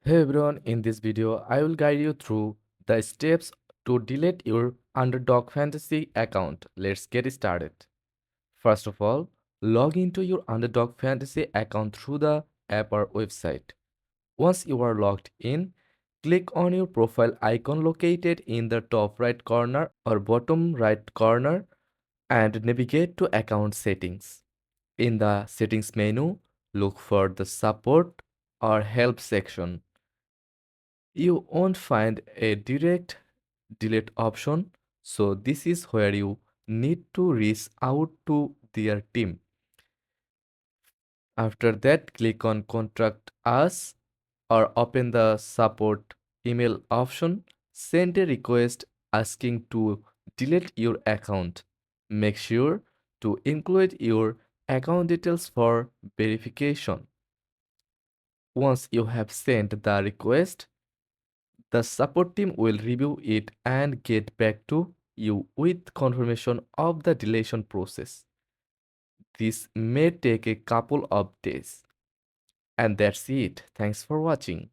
Hey everyone, in this video, I will guide you through the steps to delete your Underdog Fantasy account. Let's get started. First of all, log into your Underdog Fantasy account through the app or website. Once you are logged in, click on your profile icon located in the top right corner or bottom right corner and navigate to account settings. In the settings menu, look for the support or help section. You won't find a direct delete option, so this is where you need to reach out to their team. After that, click on Contact Us or open the support email option. Send a request asking to delete your account. Make sure to include your account details for verification. Once you have sent the request, the support team will review it and get back to you with confirmation of the deletion process. This may take a couple of days. And that's it. Thanks for watching.